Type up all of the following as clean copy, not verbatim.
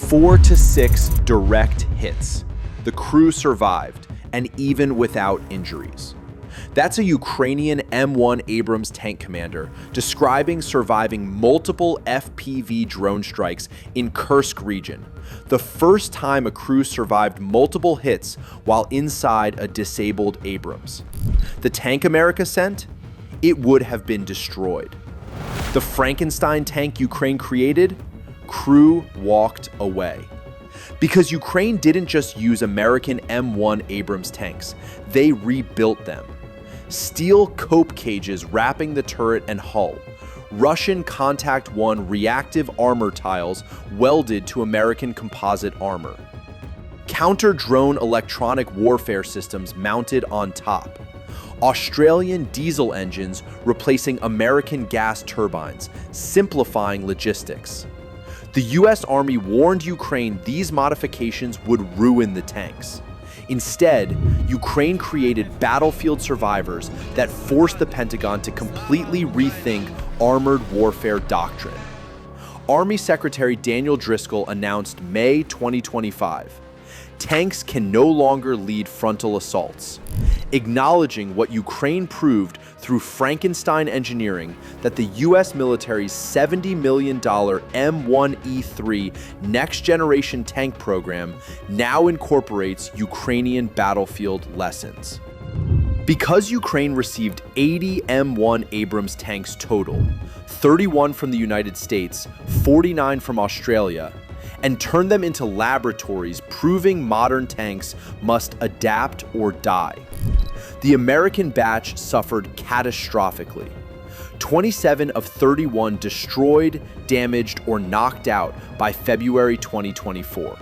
4 to 6 direct hits. The crew survived, and even without injuries. That's a Ukrainian M1 Abrams tank commander describing surviving multiple FPV drone strikes in Kursk region, the first time a crew survived multiple hits while inside a disabled Abrams. The tank America sent? It would have been destroyed. The Frankenstein tank Ukraine created? Crew walked away. Because Ukraine didn't just use American M1 Abrams tanks, they rebuilt them. Steel cope cages wrapping the turret and hull, Russian Contact 1 reactive armor tiles welded to American composite armor, counter-drone electronic warfare systems mounted on top, Australian diesel engines replacing American gas turbines, simplifying logistics. The US Army warned Ukraine these modifications would ruin the tanks. Instead, Ukraine created battlefield survivors that forced the Pentagon to completely rethink armored warfare doctrine. Army Secretary Daniel Driscoll announced May 2025, tanks can no longer lead frontal assaults, acknowledging what Ukraine proved through Frankenstein engineering that the US military's $70 million M1E3 next-generation tank program now incorporates Ukrainian battlefield lessons. Because Ukraine received 80 M1 Abrams tanks total, 31 from the United States, 49 from Australia, and turned them into laboratories proving modern tanks must adapt or die, the American batch suffered catastrophically. 27 of 31 destroyed, damaged, or knocked out by February 2024.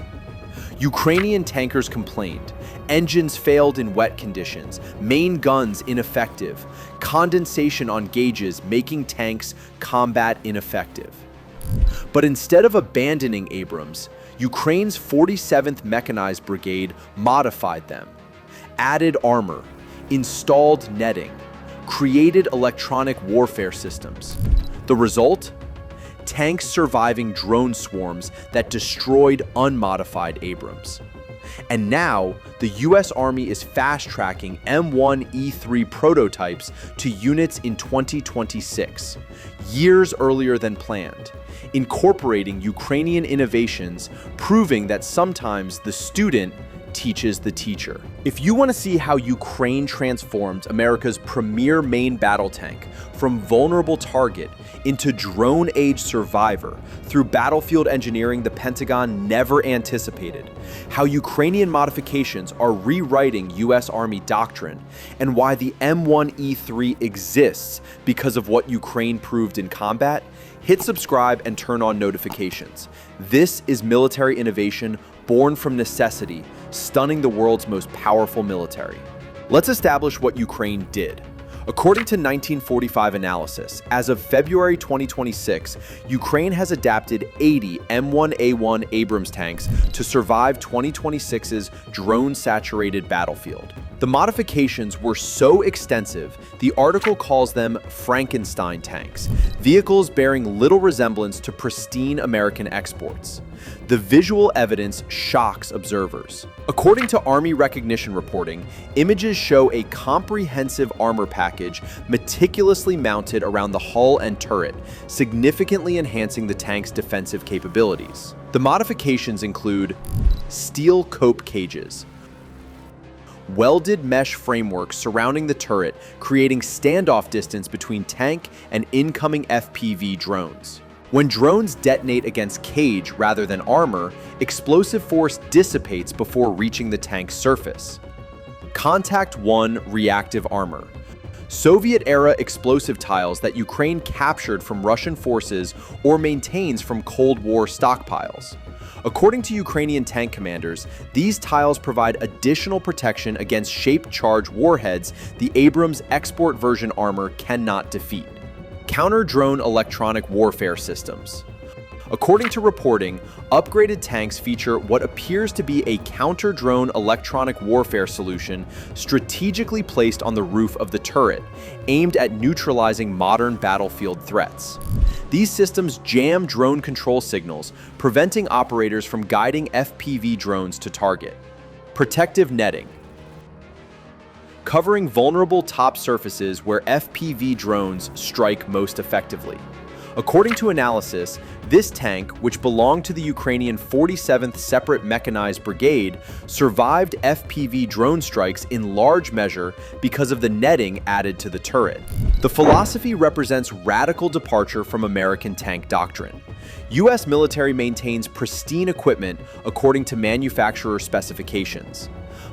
Ukrainian tankers complained. Engines failed in wet conditions, main guns ineffective, condensation on gauges making tanks combat ineffective. But instead of abandoning Abrams, Ukraine's 47th Mechanized Brigade modified them, added armor, installed netting, created electronic warfare systems. The result? Tanks surviving drone swarms that destroyed unmodified Abrams. And now, the US Army is fast-tracking M1E3 prototypes to units in 2026, years earlier than planned, incorporating Ukrainian innovations, proving that sometimes the student teaches the teacher. If you want to see how Ukraine transformed America's premier main battle tank from vulnerable target into drone-age survivor through battlefield engineering the Pentagon never anticipated, how Ukrainian modifications are rewriting US Army doctrine, and why the M1E3 exists because of what Ukraine proved in combat, hit subscribe and turn on notifications. This is military innovation born from necessity, stunning the world's most powerful military. Let's establish what Ukraine did. According to 1945 analysis, as of February 2026, Ukraine has adapted 80 M1A1 Abrams tanks to survive 2026's drone-saturated battlefield. The modifications were so extensive, the article calls them Frankenstein tanks, vehicles bearing little resemblance to pristine American exports. The visual evidence shocks observers. According to Army recognition reporting, images show a comprehensive armor package meticulously mounted around the hull and turret, significantly enhancing the tank's defensive capabilities. The modifications include steel cope cages, welded mesh frameworks surrounding the turret, creating standoff distance between tank and incoming FPV drones. When drones detonate against cage rather than armor, explosive force dissipates before reaching the tank's surface. Contact 1 reactive armor. Soviet-era explosive tiles that Ukraine captured from Russian forces or maintains from Cold War stockpiles. According to Ukrainian tank commanders, these tiles provide additional protection against shape-charge warheads the Abrams export version armor cannot defeat. Counter-drone electronic warfare systems. According to reporting, upgraded tanks feature what appears to be a counter-drone electronic warfare solution strategically placed on the roof of the turret, aimed at neutralizing modern battlefield threats. These systems jam drone control signals, preventing operators from guiding FPV drones to target. Protective netting, covering vulnerable top surfaces where FPV drones strike most effectively. According to analysis, this tank, which belonged to the Ukrainian 47th Separate Mechanized Brigade, survived FPV drone strikes in large measure because of the netting added to the turret. The philosophy represents radical departure from American tank doctrine. U.S. military maintains pristine equipment according to manufacturer specifications.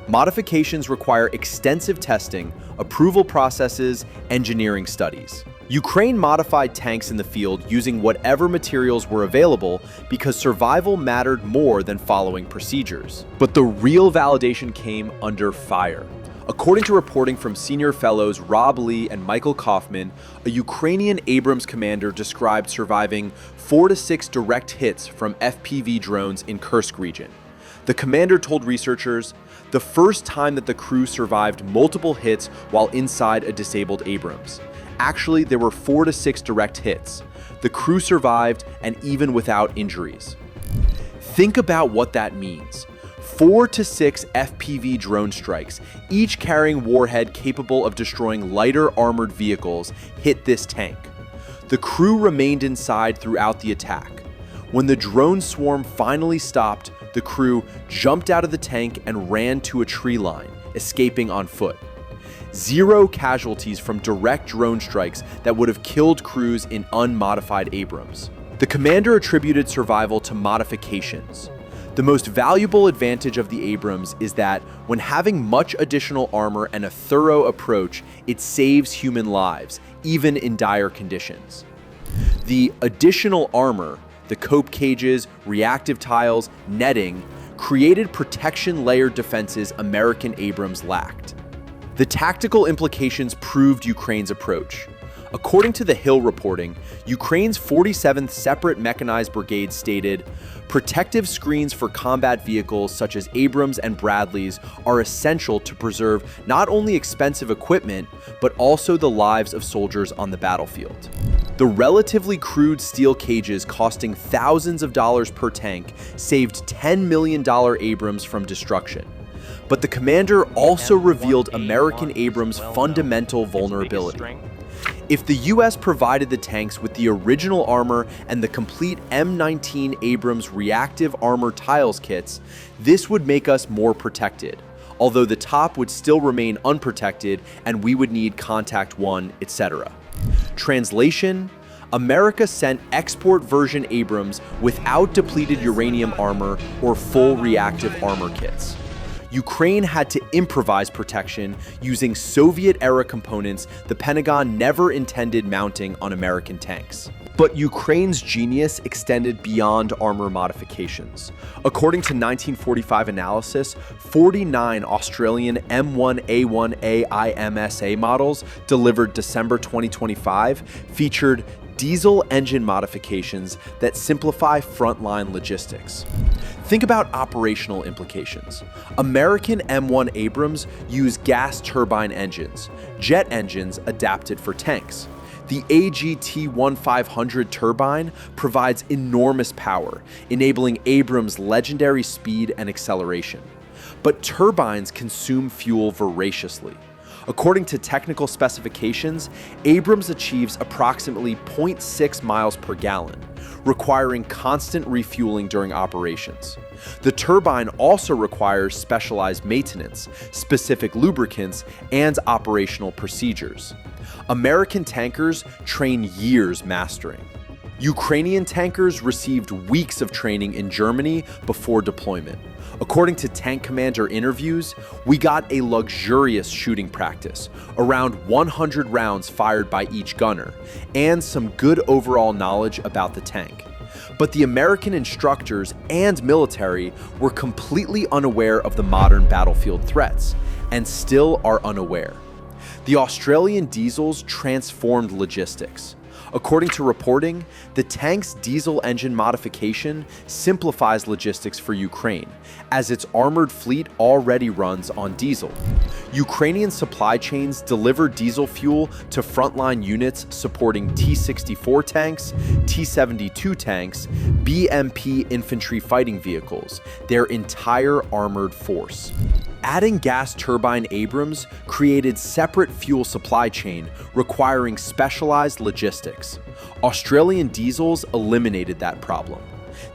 Modifications require extensive testing, approval processes, engineering studies. Ukraine modified tanks in the field using whatever materials were available because survival mattered more than following procedures. But the real validation came under fire. According to reporting from senior fellows Rob Lee and Michael Kaufman, a Ukrainian Abrams commander described surviving 4 to 6 direct hits from FPV drones in Kursk region. The commander told researchers, the first time that the crew survived multiple hits while inside a disabled Abrams. Actually, there were 4 to 6 direct hits. The crew survived, and even without injuries. Think about what that means. 4 to 6 FPV drone strikes, each carrying warhead capable of destroying lighter armored vehicles, hit this tank. The crew remained inside throughout the attack. When the drone swarm finally stopped, the crew jumped out of the tank and ran to a tree line, escaping on foot. 0 casualties from direct drone strikes that would have killed crews in unmodified Abrams. The commander attributed survival to modifications. The most valuable advantage of the Abrams is that when having much additional armor and a thorough approach, it saves human lives, even in dire conditions. The additional armor, the cope cages, reactive tiles, netting, created protection layer defenses American Abrams lacked. The tactical implications proved Ukraine's approach. According to the Hill reporting, Ukraine's 47th Separate Mechanized Brigade stated, protective screens for combat vehicles such as Abrams and Bradleys are essential to preserve not only expensive equipment, but also the lives of soldiers on the battlefield. The relatively crude steel cages costing thousands of dollars per tank saved $10 million Abrams from destruction. But the commander also revealed American Abrams' fundamental vulnerability. If the US provided the tanks with the original armor and the complete M1E3 Abrams reactive armor tiles kits, this would make us more protected, although the top would still remain unprotected and we would need contact 1, etc. Translation: America sent export version Abrams without depleted uranium armor or full reactive armor kits. Ukraine had to improvise protection using Soviet-era components the Pentagon never intended mounting on American tanks. But Ukraine's genius extended beyond armor modifications. According to 1945 analysis, 49 Australian M1A1 AIMSA models delivered December 2025 featured diesel engine modifications that simplify frontline logistics. Think about operational implications. American M1 Abrams use gas turbine engines, jet engines adapted for tanks. The AGT-1500 turbine provides enormous power, enabling Abrams' legendary speed and acceleration. But turbines consume fuel voraciously. According to technical specifications, Abrams achieves approximately 0.6 miles per gallon, requiring constant refueling during operations. The turbine also requires specialized maintenance, specific lubricants, and operational procedures. American tankers train years mastering. Ukrainian tankers received weeks of training in Germany before deployment. According to tank commander interviews, we got a luxurious shooting practice, around 100 rounds fired by each gunner, and some good overall knowledge about the tank. But the American instructors and military were completely unaware of the modern battlefield threats, and still are unaware. The Australian diesels transformed logistics. According to reporting, the tank's diesel engine modification simplifies logistics for Ukraine, as its armored fleet already runs on diesel. Ukrainian supply chains deliver diesel fuel to frontline units supporting T-64 tanks, T-72 tanks, BMP infantry fighting vehicles, their entire armored force. Adding gas turbine Abrams created separate fuel supply chain requiring specialized logistics. Australian diesels eliminated that problem.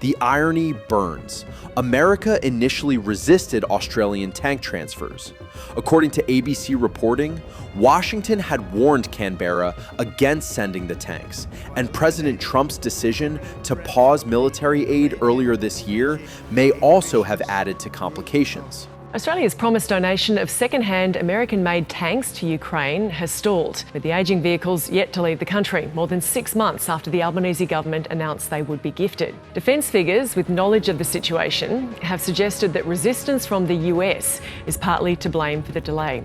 The irony burns. America initially resisted Australian tank transfers. According to ABC reporting, Washington had warned Canberra against sending the tanks, and President Trump's decision to pause military aid earlier this year may also have added to complications. Australia's promised donation of second-hand American-made tanks to Ukraine has stalled, with the ageing vehicles yet to leave the country, more than 6 months after the Albanese government announced they would be gifted. Defence figures with knowledge of the situation have suggested that resistance from the US is partly to blame for the delay.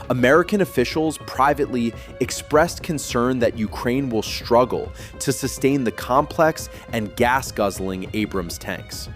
American officials privately expressed concern that Ukraine will struggle to sustain the complex and gas-guzzling Abrams tanks.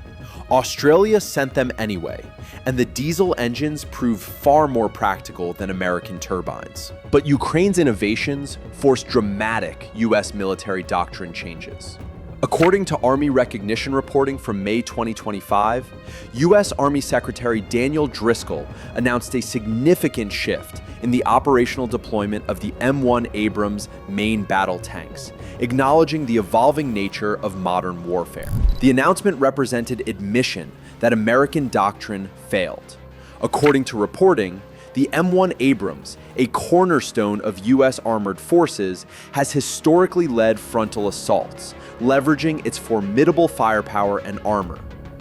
Australia sent them anyway, and the diesel engines proved far more practical than American turbines. But Ukraine's innovations forced dramatic US military doctrine changes. According to Army recognition reporting from May 2025, US Army Secretary Daniel Driscoll announced a significant shift in the operational deployment of the M1 Abrams main battle tanks, acknowledging the evolving nature of modern warfare. The announcement represented admission that American doctrine failed. According to reporting, the M1 Abrams, a cornerstone of US armored forces, has historically led frontal assaults, leveraging its formidable firepower and armor.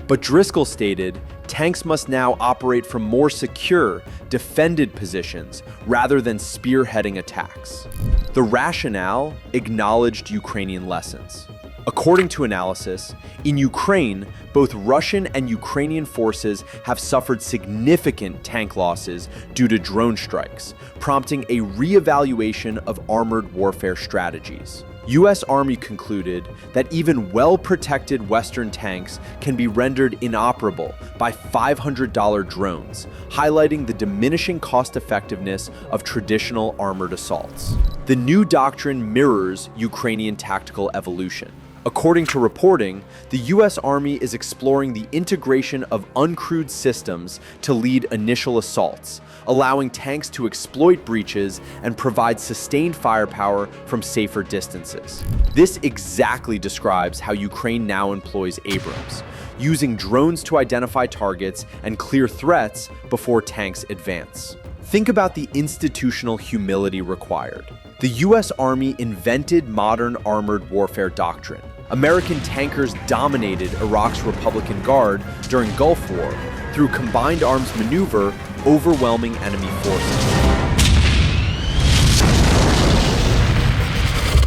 But Driscoll stated, tanks must now operate from more secure, defended positions rather than spearheading attacks. The rationale acknowledged Ukrainian lessons. According to analysis, in Ukraine, both Russian and Ukrainian forces have suffered significant tank losses due to drone strikes, prompting a reevaluation of armored warfare strategies. US Army concluded that even well-protected Western tanks can be rendered inoperable by $500 drones, highlighting the diminishing cost-effectiveness of traditional armored assaults. The new doctrine mirrors Ukrainian tactical evolution. According to reporting, the US Army is exploring the integration of uncrewed systems to lead initial assaults, allowing tanks to exploit breaches and provide sustained firepower from safer distances. This exactly describes how Ukraine now employs Abrams, using drones to identify targets and clear threats before tanks advance. Think about the institutional humility required. The US Army invented modern armored warfare doctrine. American tankers dominated Iraq's Republican Guard during Gulf War through combined arms maneuver, overwhelming enemy forces.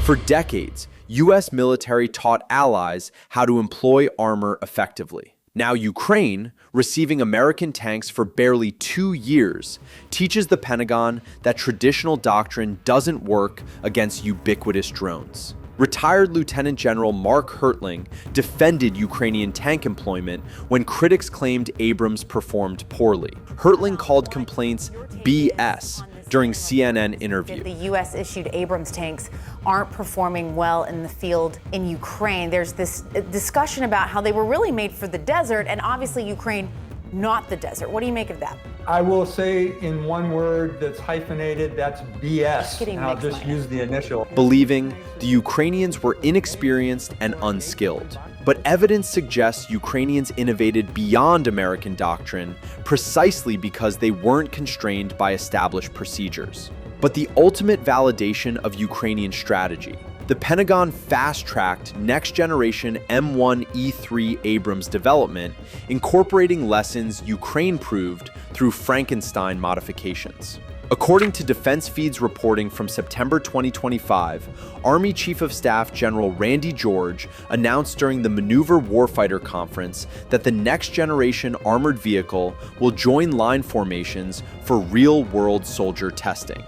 For decades, US military taught allies how to employ armor effectively. Now Ukraine, receiving American tanks for barely 2 years, teaches the Pentagon that traditional doctrine doesn't work against ubiquitous drones. Retired Lieutenant General Mark Hertling defended Ukrainian tank employment when critics claimed Abrams performed poorly. Hertling called complaints BS during CNN interview. The U.S. issued Abrams tanks aren't performing well in the field in Ukraine. There's this discussion about how they were really made for the desert, and obviously Ukraine, not the desert. What do you make of that? I will say in one word that's hyphenated, that's BS. And I'll just use the initial. Believing the Ukrainians were inexperienced and unskilled. But evidence suggests Ukrainians innovated beyond American doctrine precisely because they weren't constrained by established procedures. But the ultimate validation of Ukrainian strategy, the Pentagon fast-tracked next-generation M1E3 Abrams development, incorporating lessons Ukraine proved through Frankenstein modifications. According to Defense Feed's reporting from September 2025, Army Chief of Staff General Randy George announced during the Maneuver Warfighter Conference that the next-generation armored vehicle will join line formations for real-world soldier testing,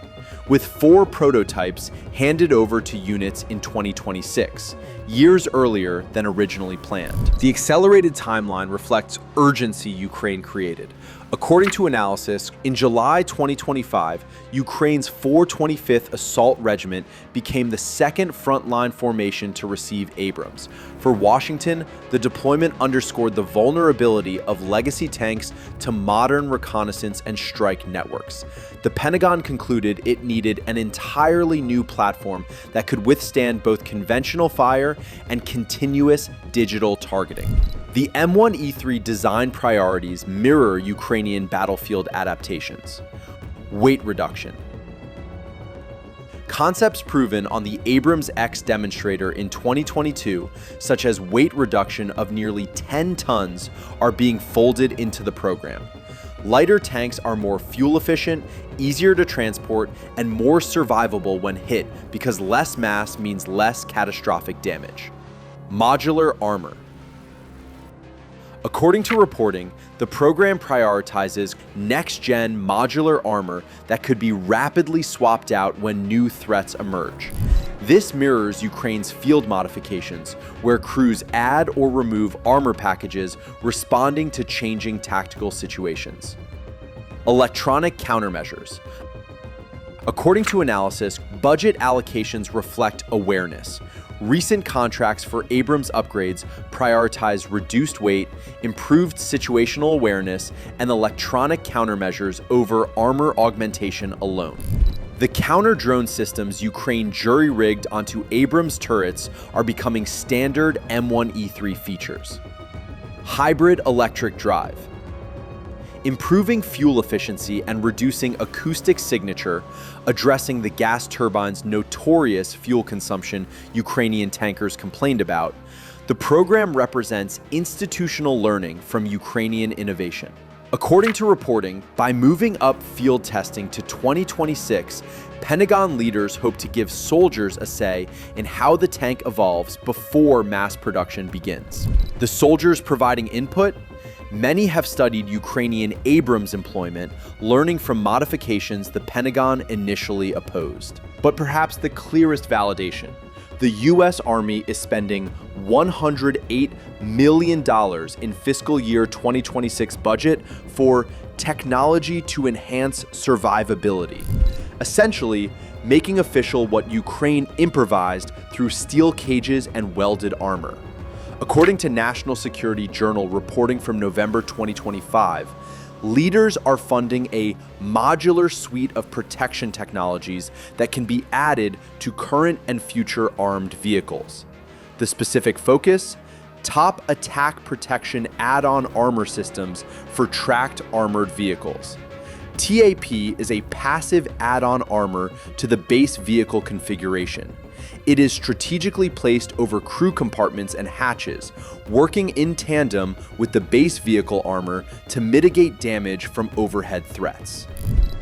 with 4 prototypes handed over to units in 2026, years earlier than originally planned. The accelerated timeline reflects urgency Ukraine created. According to analysis, in July 2025, Ukraine's 425th Assault Regiment became the second frontline formation to receive Abrams. For Washington, the deployment underscored the vulnerability of legacy tanks to modern reconnaissance and strike networks. The Pentagon concluded it needed an entirely new platform that could withstand both conventional fire and continuous digital targeting. The M1E3 design priorities mirror Ukrainian battlefield adaptations. Weight reduction. Concepts proven on the Abrams X demonstrator in 2022, such as weight reduction of nearly 10 tons, are being folded into the program. Lighter tanks are more fuel efficient, easier to transport, and more survivable when hit because less mass means less catastrophic damage. Modular armor. According to reporting, the program prioritizes next-gen modular armor that could be rapidly swapped out when new threats emerge. This mirrors Ukraine's field modifications, where crews add or remove armor packages responding to changing tactical situations. Electronic countermeasures. According to analysis, budget allocations reflect awareness. Recent contracts for Abrams upgrades prioritize reduced weight, improved situational awareness, and electronic countermeasures over armor augmentation alone. The counter-drone systems Ukraine jury-rigged onto Abrams turrets are becoming standard M1E3 features. Hybrid electric drive. Improving fuel efficiency and reducing acoustic signature, addressing the gas turbine's notorious fuel consumption Ukrainian tankers complained about, the program represents institutional learning from Ukrainian innovation. According to reporting, by moving up field testing to 2026, Pentagon leaders hope to give soldiers a say in how the tank evolves before mass production begins. The soldiers providing input? Many have studied Ukrainian Abrams employment, learning from modifications the Pentagon initially opposed. But perhaps the clearest validation: the US Army is spending $108 million in fiscal year 2026 budget for technology to enhance survivability, essentially making official what Ukraine improvised through steel cages and welded armor. According to National Security Journal reporting from November 2025, leaders are funding a modular suite of protection technologies that can be added to current and future armed vehicles. The specific focus? Top attack protection add-on armor systems for tracked armored vehicles. TAP is a passive add-on armor to the base vehicle configuration. It is strategically placed over crew compartments and hatches, working in tandem with the base vehicle armor to mitigate damage from overhead threats.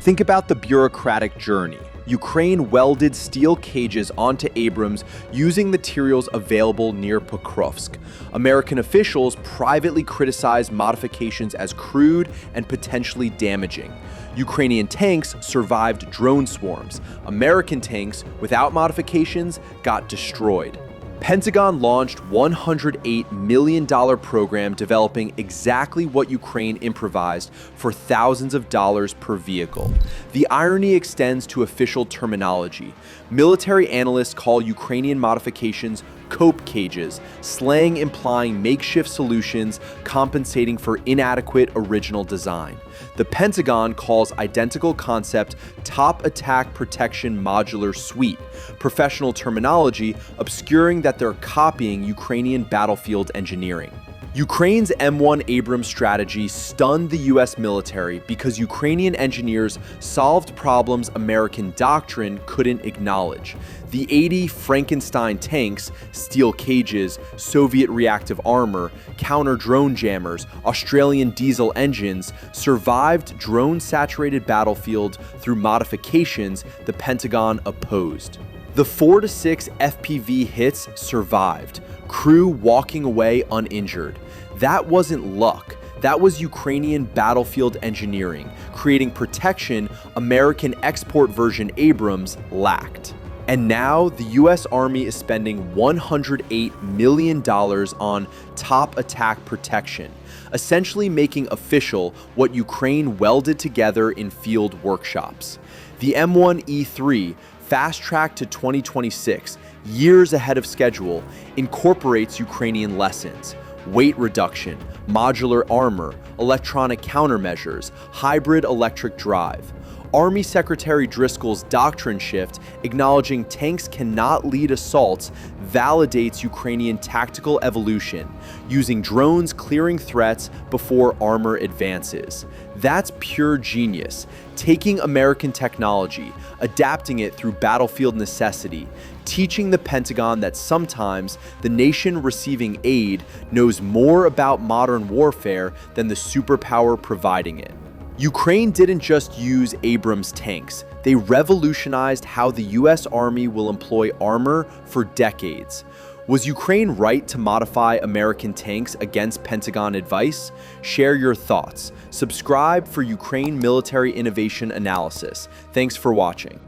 Think about the bureaucratic journey. Ukraine welded steel cages onto Abrams using materials available near Pokrovsk. American officials privately criticized modifications as crude and potentially damaging. Ukrainian tanks survived drone swarms. American tanks, without modifications, got destroyed. Pentagon launched $108 million program developing exactly what Ukraine improvised for thousands of dollars per vehicle. The irony extends to official terminology. Military analysts call Ukrainian modifications cope cages, slang implying makeshift solutions compensating for inadequate original design. The Pentagon calls identical concept Top Attack Protection Modular Suite, professional terminology obscuring that they're copying Ukrainian battlefield engineering. Ukraine's M1 Abrams strategy stunned the US military because Ukrainian engineers solved problems American Doctrine couldn't acknowledge. The 80 Frankenstein tanks, steel cages, Soviet reactive armor, counter-drone jammers, Australian diesel engines survived drone-saturated battlefield through modifications the Pentagon opposed. The 4 to 6 FPV hits survived, crew walking away uninjured. That wasn't luck. That was Ukrainian battlefield engineering, creating protection American export version Abrams lacked. And now the US Army is spending $108 million on top attack protection, essentially making official what Ukraine welded together in field workshops. The M1E3, fast-tracked to 2026, years ahead of schedule, incorporates Ukrainian lessons: weight reduction, modular armor, electronic countermeasures, hybrid electric drive. Army Secretary Driscoll's doctrine shift, acknowledging tanks cannot lead assaults, validates Ukrainian tactical evolution, using drones clearing threats before armor advances. That's pure genius, taking American technology, adapting it through battlefield necessity, teaching the Pentagon that sometimes the nation receiving aid knows more about modern warfare than the superpower providing it. Ukraine didn't just use Abrams tanks, they revolutionized how the US Army will employ armor for decades. Was Ukraine right to modify American tanks against Pentagon advice? Share your thoughts. Subscribe for Ukraine military innovation analysis. Thanks for watching.